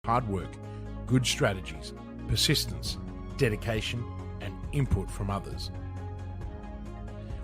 hard work, good strategies, persistence, dedication, and input from others.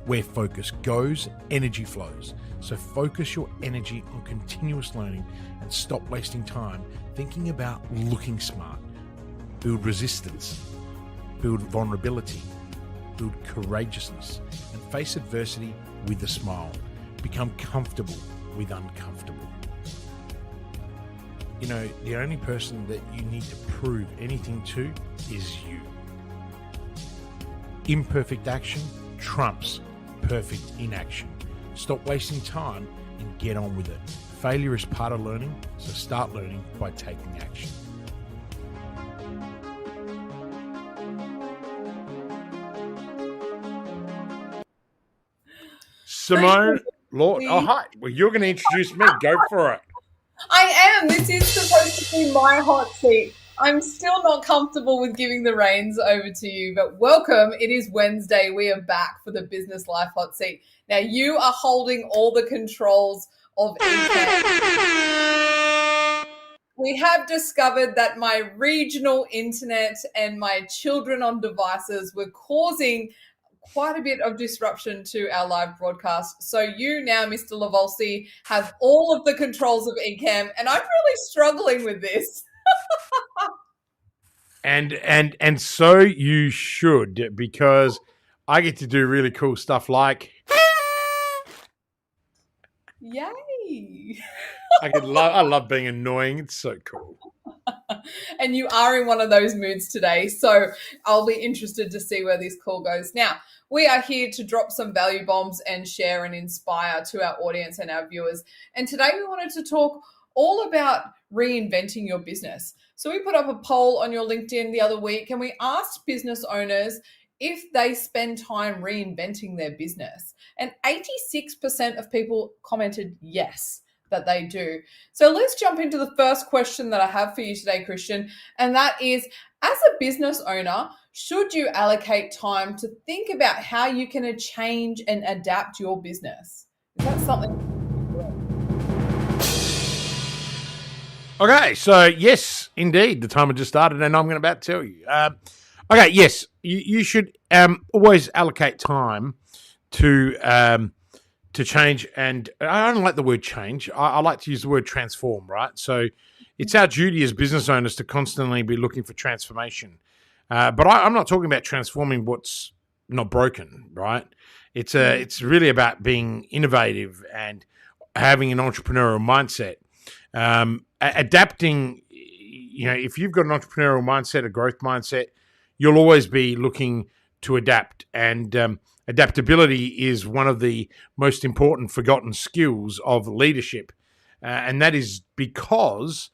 Where focus goes, energy flows. So focus your energy on continuous learning and stop wasting time thinking about looking smart. Build resistance, build vulnerability, build courageousness, and face adversity with a smile. Become comfortable with uncomfortable. You know, the only person that you need to prove anything to is you. Imperfect action trumps perfect inaction. Stop wasting time and get on with it. Failure is part of learning, so start learning by taking action. Simone, Lord, oh hi. Well, you're going to introduce me. Go for it. I am. This is supposed to be my hot seat. I'm still not comfortable with giving the reins over to you, but welcome. It is Wednesday. We are back for the Business Life Hot Seat. Now, you are holding all the controls of internet. We have discovered that my regional internet and my children on devices were causing quite a bit of disruption to our live broadcast. So you now, Mr. Lavolsi, have all of the controls of Ecamm, and I'm really struggling with this. And so you should, because I get to do really cool stuff Yay! I love being annoying. It's so cool. And you are in one of those moods today, so I'll be interested to see where this call goes. Now, we are here to drop some value bombs and share and inspire to our audience and our viewers. And today we wanted to talk all about reinventing your business. So we put up a poll on your LinkedIn the other week and we asked business owners if they spend time reinventing their business. And 86% of people commented yes, that they do. So let's jump into the first question that I have for you today, Kristian, and that is, as a business owner, should you allocate time to think about how you can change and adapt your business? Is that something? Okay, so yes, indeed, the timer just started, and I'm about to tell you. Okay, yes, you should always allocate time to change, and I don't like the word change. I like to use the word transform, right? So it's our duty as business owners to constantly be looking for transformation. But I'm not talking about transforming what's not broken, right? It's really about being innovative and having an entrepreneurial mindset. Adapting, you know, if you've got an entrepreneurial mindset, a growth mindset, you'll always be looking to adapt. And adaptability is one of the most important forgotten skills of leadership. And that is because,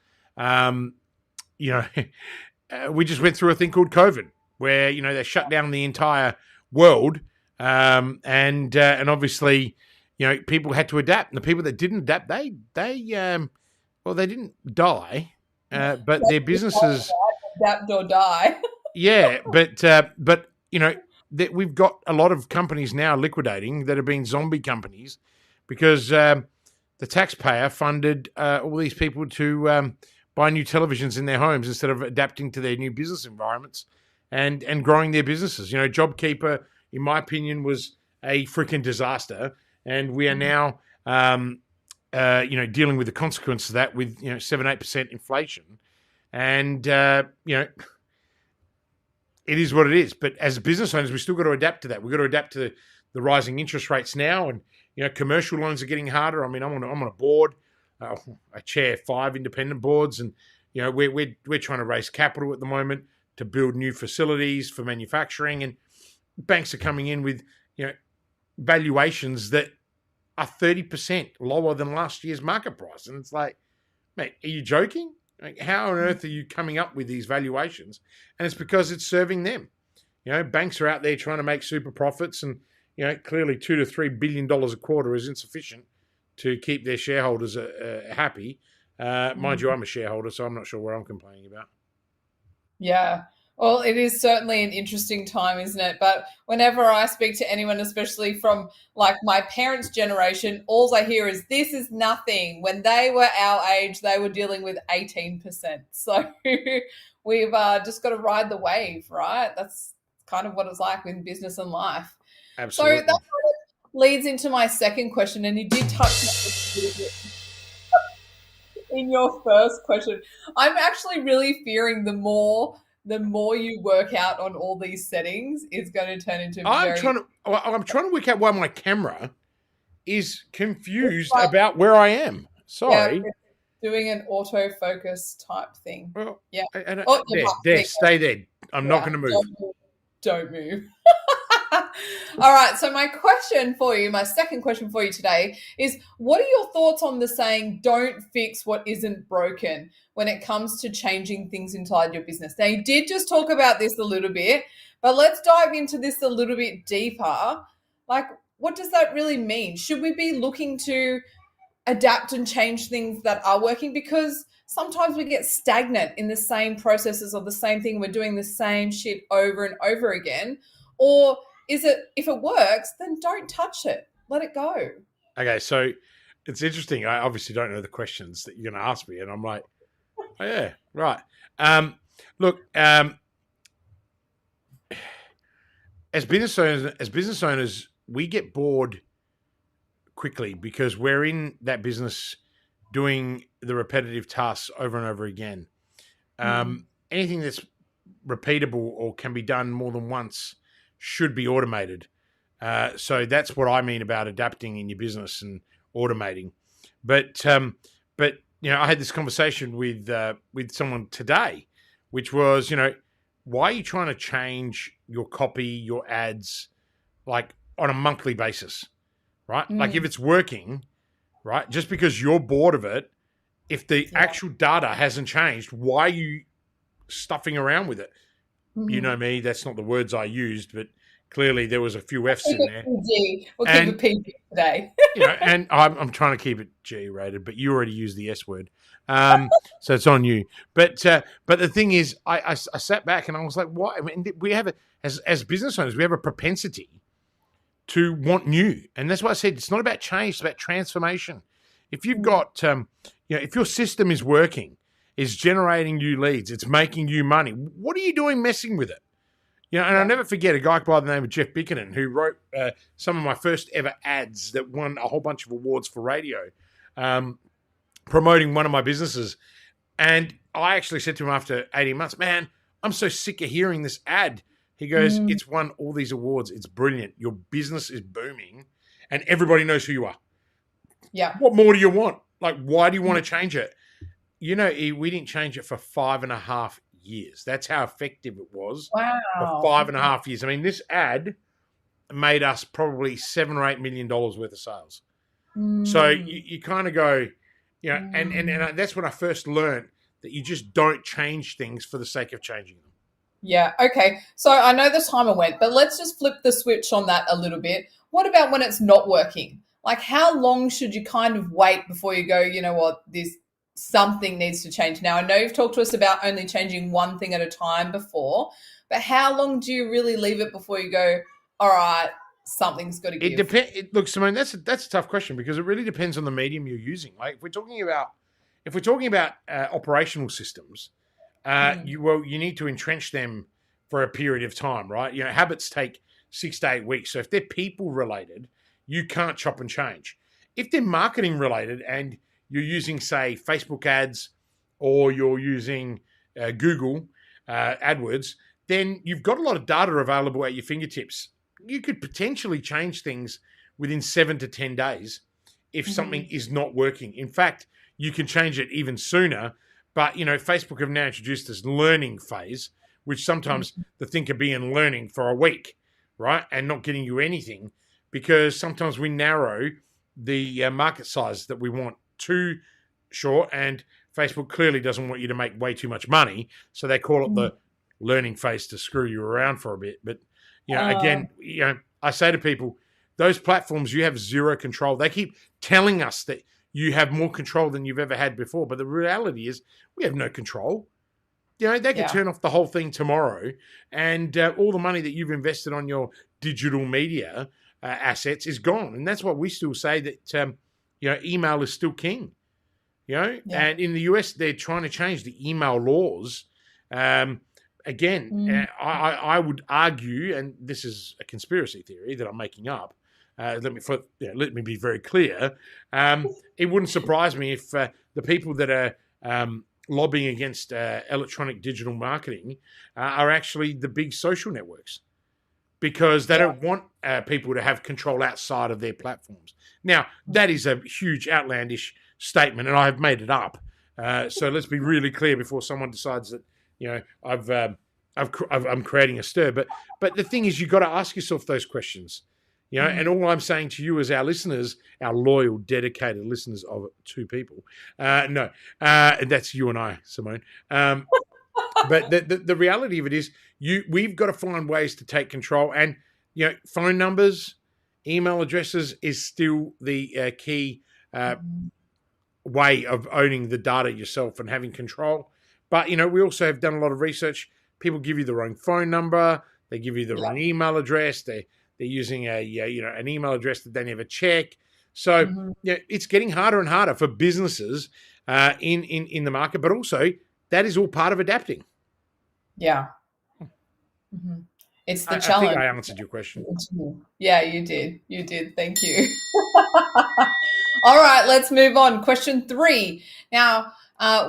we just went through a thing called COVID, where, you know, they shut down the entire world. And obviously, you know, people had to adapt. And the people that didn't adapt, they didn't die, but their businesses adapt or die. Yeah, but you know, we've got a lot of companies now liquidating that have been zombie companies because the taxpayer funded all these people to buy new televisions in their homes instead of adapting to their new business environments and growing their businesses. You know, JobKeeper, in my opinion, was a freaking disaster, and we are now dealing with the consequences of that with 7-8% inflation, and it is what it is. But as business owners, we still got to adapt to that. We've got to adapt to the rising interest rates now, and commercial loans are getting harder. I mean, I'm on a board. I chair 5 independent boards, and we're trying to raise capital at the moment to build new facilities for manufacturing, and banks are coming in with valuations that are 30% lower than last year's market price, and it's like, mate, are you joking? Like, how on earth are you coming up with these valuations? And it's because it's serving them. Banks are out there trying to make super profits, and clearly $2 to $3 billion a quarter is insufficient to keep their shareholders happy. Mind you, I'm a shareholder, so I'm not sure what I'm complaining about. Yeah. Well, it is certainly an interesting time, isn't it? But whenever I speak to anyone, especially from like my parents' generation, all I hear is this is nothing. When they were our age, they were dealing with 18%. So we've just got to ride the wave, right? That's kind of what it's like in business and life. So that kind Absolutely. of leads into my second question, and you did touch on this a little bit in your first question. I'm actually really fearing the more you work out on all these settings is going to turn into very I'm trying to work out why my camera is confused about where I am. yeah, Sorry. it's doing an autofocus type thing. Well, Yeah. I Oh, you're there, back. stay there. I'm not Yeah. going to move. Don't move. All right. So my question for you, my second question for you today is what are your thoughts on the saying don't fix what isn't broken when it comes to changing things inside your business? Now you did just talk about this a little bit, but let's dive into this a little bit deeper. Like, what does that really mean? Should we be looking to adapt and change things that are working? Because sometimes we get stagnant in the same processes or the same thing. We're doing the same shit over and over again. Or is it, if it works, then don't touch it. Let it go. Okay, so it's interesting. I obviously don't know the questions that you're going to ask me, and I'm like, oh yeah, right. Look, as business owners, we get bored quickly because we're in that business doing the repetitive tasks over and over again. Anything that's repeatable or can be done more than once should be automated. So that's what I mean about adapting in your business and automating. But I had this conversation with someone today, which was, why are you trying to change your copy, your ads, like on a monthly basis, right? Like if it's working, right, just because you're bored of it, if the actual data hasn't changed, why are you stuffing around with it? You know me, that's not the words I used, but clearly there was a few F's in there. We'll keep it PG today. And I'm trying to keep it G rated, but you already used the S word, so it's on you. But the thing is, I sat back and I was like, "What?" I mean, we have as business owners, we have a propensity to want new, and that's why I said it's not about change; it's about transformation. If you've got, if your system is working, is generating new leads, it's making you money. What are you doing messing with it? And I'll never forget a guy by the name of Jeff Bickerton who wrote some of my first ever ads that won a whole bunch of awards for radio, promoting one of my businesses. And I actually said to him after 18 months, man, I'm so sick of hearing this ad. He goes, it's won all these awards. It's brilliant. Your business is booming and everybody knows who you are. Yeah. What more do you want? Like, why do you want to change it? We didn't change it for 5.5 years. That's how effective it was. Wow. For 5.5 years. I mean, this ad made us probably $7 or $8 million worth of sales. So you kind of go, and that's when I first learned that you just don't change things for the sake of changing them. Yeah. Okay. So I know the timer went, but let's just flip the switch on that a little bit. What about when it's not working? Like, how long should you kind of wait before you go, you know what, something needs to change? Now, I know you've talked to us about only changing one thing at a time before, but how long do you really leave it before you go, all right, something's got to give? It depends. Look, Simone, that's a tough question because it really depends on the medium you're using. Like if we're talking about operational systems, you need to entrench them for a period of time, right? Habits take 6 to 8 weeks. So if they're people related, you can't chop and change. If they're marketing related and you're using, say, Facebook ads or you're using Google AdWords, then you've got a lot of data available at your fingertips. You could potentially change things within 7 to 10 days if something is not working. In fact, you can change it even sooner. But, Facebook have now introduced this learning phase, which sometimes the thing can be in learning for a week, right? And not getting you anything because sometimes we narrow the market size that we want too short, and Facebook clearly doesn't want you to make way too much money, so they call it the learning phase to screw you around for a bit. But again, I say to people, those platforms you have zero control. They keep telling us that you have more control than you've ever had before, but the reality is we have no control. They could Yeah. turn off the whole thing tomorrow, and all the money that you've invested on your digital media assets is gone. And that's what we still say, that email is still king. Yeah. And in the US, they're trying to change the email laws. Again, I would argue, and this is a conspiracy theory that I'm making up. Let me be very clear. It wouldn't surprise me if the people that are lobbying against electronic digital marketing are actually the big social networks, because they don't want people to have control outside of their platforms. Now, that is a huge outlandish statement, and I have made it up. So let's be really clear before someone decides that I'm creating a stir. But the thing is, you've got to ask yourself those questions. And all I'm saying to you as our listeners, our loyal, dedicated listeners of 2 people, that's you and I, Simone. But the reality of it is, we've got to find ways to take control. And phone numbers, email addresses is still the key way of owning the data yourself and having control. But we also have done a lot of research. People give you the wrong phone number, they give you the wrong email address, they're using an email address that they never check. So it's getting harder and harder for businesses in the market, but also that is all part of adapting. Yeah. It's the challenge. I think I answered your question. Yeah, you did. You did. Thank you. All right, let's move on. Question 3. Now,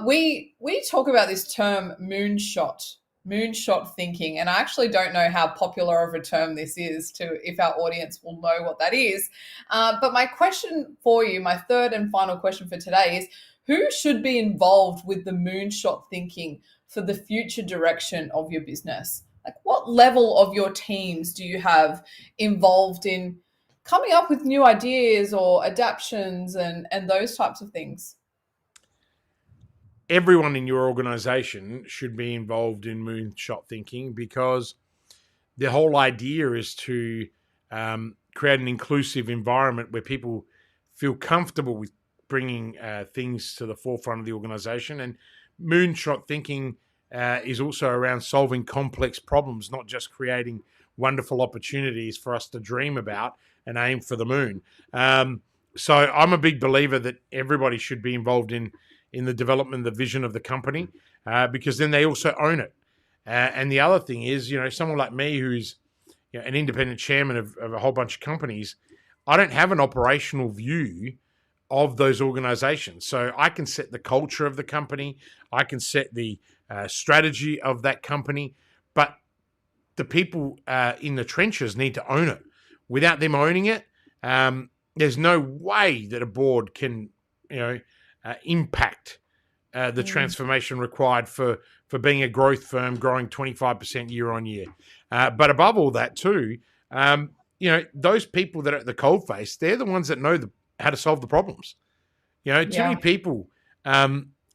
we talk about this term moonshot thinking, and I actually don't know how popular of a term this is, if our audience will know what that is. But my question for you, my third and final question for today, is who should be involved with the moonshot thinking for the future direction of your business? Like, what level of your teams do you have involved in coming up with new ideas or adaptions and those types of things? Everyone in your organization should be involved in moonshot thinking, because the whole idea is to create an inclusive environment where people feel comfortable with bringing things to the forefront of the organization. And moonshot thinking is also around solving complex problems, not just creating wonderful opportunities for us to dream about and aim for the moon. So I'm a big believer that everybody should be involved in the development, the vision of the company, because then they also own it. And the other thing is, someone like me who's an independent chairman of a whole bunch of companies, I don't have an operational view of those organizations. So I can set the culture of the company, I can set the strategy of that company, but the people in the trenches need to own it. Without them owning it, there's no way that a board can, impact the transformation required for being a growth firm, growing 25% year on year. But above all that too, those people that are at the coalface, they're the ones that know how to solve the problems. Too many people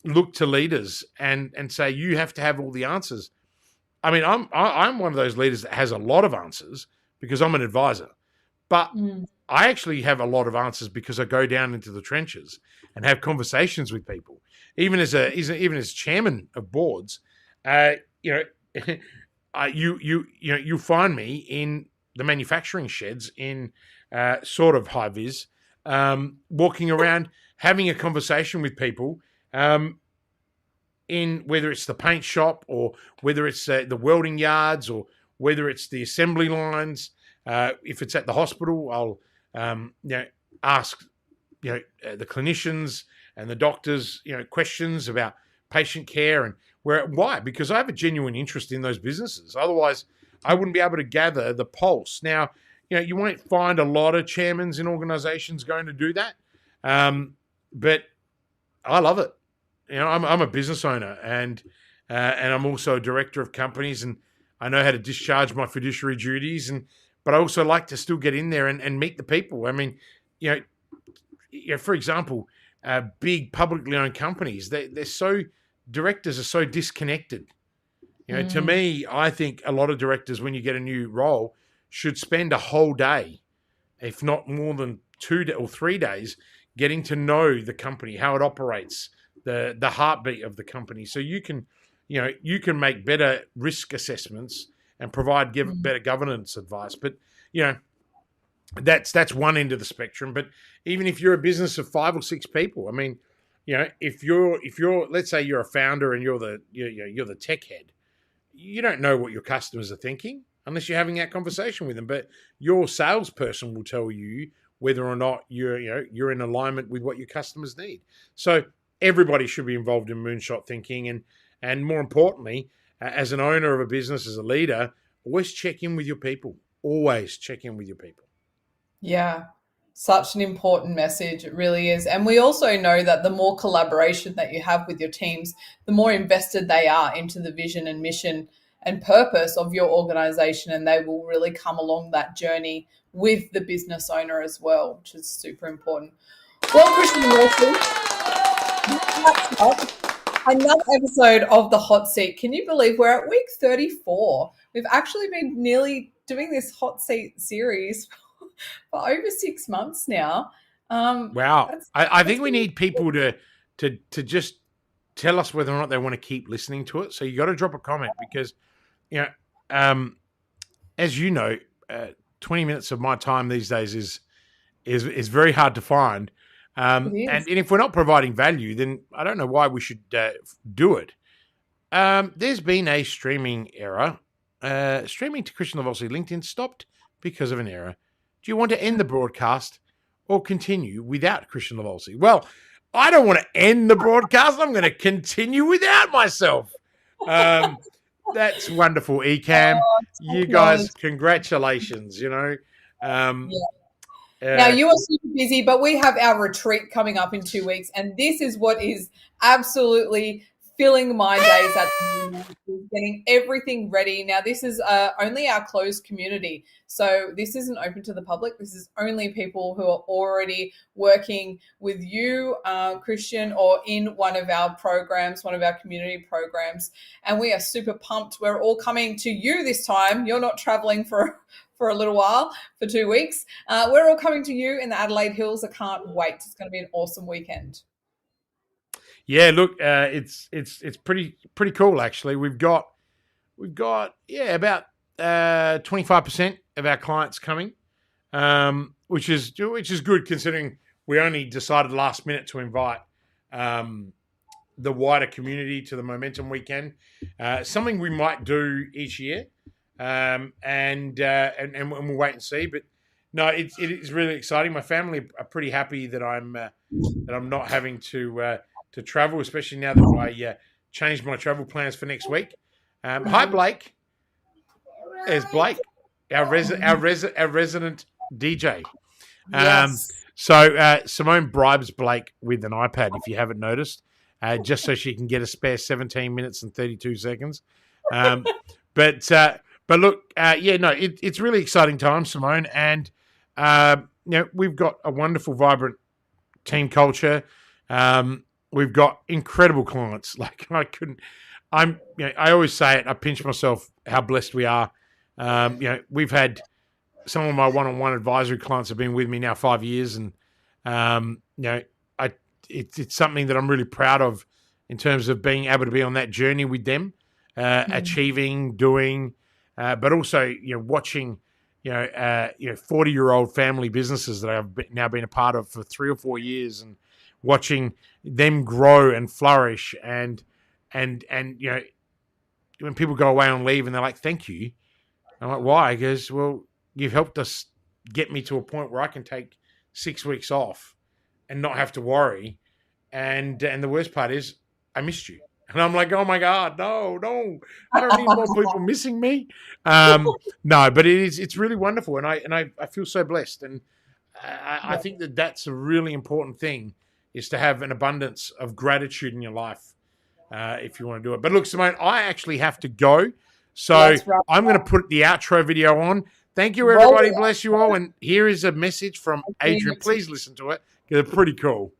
look to leaders and say, you have to have all the answers. I mean, I'm one of those leaders that has a lot of answers because I'm an advisor, but I actually have a lot of answers because I go down into the trenches and have conversations with people. Even as chairman of boards, you find me in the manufacturing sheds in sort of high vis, walking around having a conversation with people. In whether it's the paint shop or whether it's the welding yards or whether it's the assembly lines. If it's at the hospital, I'll ask the clinicians and the doctors questions about patient care and why, because I have a genuine interest in those businesses. Otherwise, I wouldn't be able to gather the pulse. Now, you won't find a lot of chairmen in organizations going to do that, but I love it. I'm a business owner and I'm also a director of companies, and I know how to discharge my fiduciary duties. But I also like to still get in there and meet the people. I mean, for example, big publicly owned companies, directors are so disconnected. To me, I think a lot of directors, when you get a new role, should spend a whole day, if not more than 2 or 3 days, getting to know the company, how it operates, the heartbeat of the company, so you can you can make better risk assessments and give better governance advice. But that's one end of the spectrum. But even if you're a business of 5 or 6 people, I mean, if you're let's say you're a founder and you're the tech head, you don't know what your customers are thinking unless you're having that conversation with them. But your salesperson will tell you whether or not you're in alignment with what your customers need. So everybody should be involved in moonshot thinking, and more importantly, as an owner of a business, as a leader, always check in with your people. Always check in with your people. Yeah, such an important message. It really is. And we also know that the more collaboration that you have with your teams, the more invested they are into the vision and mission and purpose of your organization, and they will really come along that journey with the business owner as well, which is super important. Well, Kristian and Rachel, another episode of The Hot Seat. Can you believe we're at week 34? We've actually been nearly doing this Hot Seat series for over 6 months now. Wow. I think we need people to just tell us whether or not they want to keep listening to it. So you got to drop a comment because, as you know, 20 minutes of my time these days is very hard to find. And if we're not providing value, then I don't know why we should do it. There's been a streaming error. Streaming to Kristian Lavolsi LinkedIn stopped because of an error. Do you want to end the broadcast or continue without Kristian Lavolsi? Well, I don't want to end the broadcast. I'm going to continue without myself. That's wonderful, Ecamm. You guys, congratulations, Now, you are super busy, but we have our retreat coming up in 2 weeks, and this is what is absolutely filling my days at the moment, getting everything ready. Now, this is only our closed community, so this isn't open to the public. This is only people who are already working with you, Kristian, or in one of our programs, one of our community programs, and we are super pumped. We're all coming to you this time. You're not traveling for a little while, for 2 weeks. We're all coming to you in the Adelaide Hills. I can't wait. It's going to be an awesome weekend. Yeah, look, it's pretty cool actually. We've got about 25% of our clients coming, which is good considering we only decided last minute to invite the wider community to the Momentum Weekend. Something we might do each year, and we'll wait and see. But no, it is really exciting. My family are pretty happy that I'm not having to travel, especially now that I changed my travel plans for next week. Hi, Blake. There's Blake, our resident DJ. Yes. So Simone bribes Blake with an iPad, if you haven't noticed, just so she can get a spare 17 minutes and 32 seconds. But look, it's really exciting time, Simone, and we've got a wonderful, vibrant team culture. We've got incredible clients. Like I always say it. I pinch myself how blessed we are. We've had some of my one-on-one advisory clients have been with me now 5 years, and it's something that I'm really proud of in terms of being able to be on that journey with them, achieving, doing, but also watching 40-year-old family businesses that I've now been a part of for 3 or 4 years, and watching them grow and flourish, and when people go away on leave and they're like, "Thank you," I'm like, "Why?" He goes, "Well, you've helped us get me to a point where I can take 6 weeks off and not have to worry." And the worst part is, I missed you. And I'm like, "Oh my God, no, I don't need more people missing me." No, but it's really wonderful, and I feel so blessed, and I think that's a really important thing, is to have an abundance of gratitude in your life, if you want to do it. But look, Simone, I actually have to go, so right. I'm going to put the outro video on. Thank you, everybody. Bless you all. And here is a message from Adrian. Please listen to it, because it's pretty cool.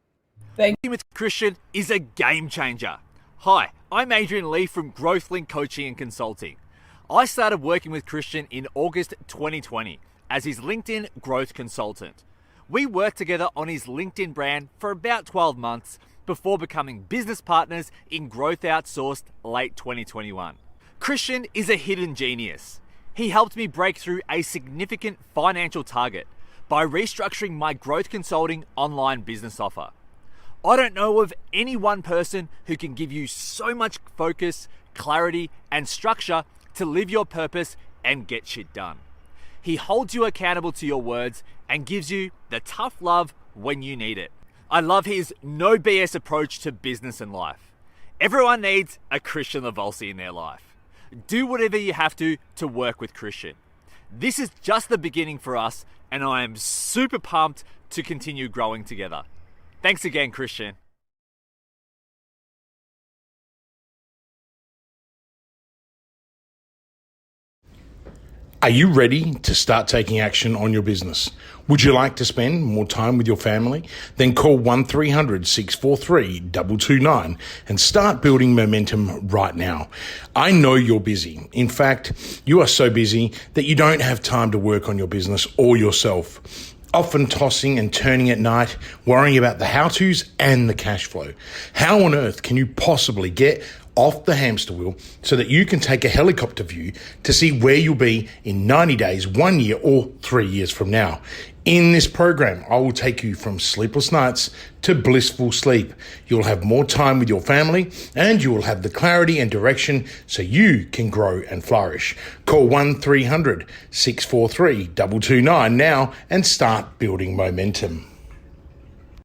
Working with Kristian is a game changer. Hi, I'm Adrian Lee from GrowthLink Coaching and Consulting. I started working with Kristian in August 2020 as his LinkedIn growth consultant. We worked together on his LinkedIn brand for about 12 months before becoming business partners in Growth Outsourced late 2021. Kristian is a hidden genius. He helped me break through a significant financial target by restructuring my growth consulting online business offer. I don't know of any one person who can give you so much focus, clarity, and structure to live your purpose and get shit done. He holds you accountable to your words and gives you the tough love when you need it. I love his no BS approach to business and life. Everyone needs a Kristian Lavolsi in their life. Do whatever you have to work with Kristian. This is just the beginning for us, and I am super pumped to continue growing together. Thanks again, Kristian. Are you ready to start taking action on your business? Would you like to spend more time with your family? Then call 1300-643-229 and start building momentum right now. I know you're busy. In fact, you are so busy that you don't have time to work on your business or yourself. Often tossing and turning at night, worrying about the how-tos and the cash flow. How on earth can you possibly get off the hamster wheel so that you can take a helicopter view to see where you'll be in 90 days, 1 year, or 3 years from now? In this program, I will take you from sleepless nights to blissful sleep. You'll have more time with your family and you will have the clarity and direction so you can grow and flourish. Call 1300-643-229 now and start building momentum.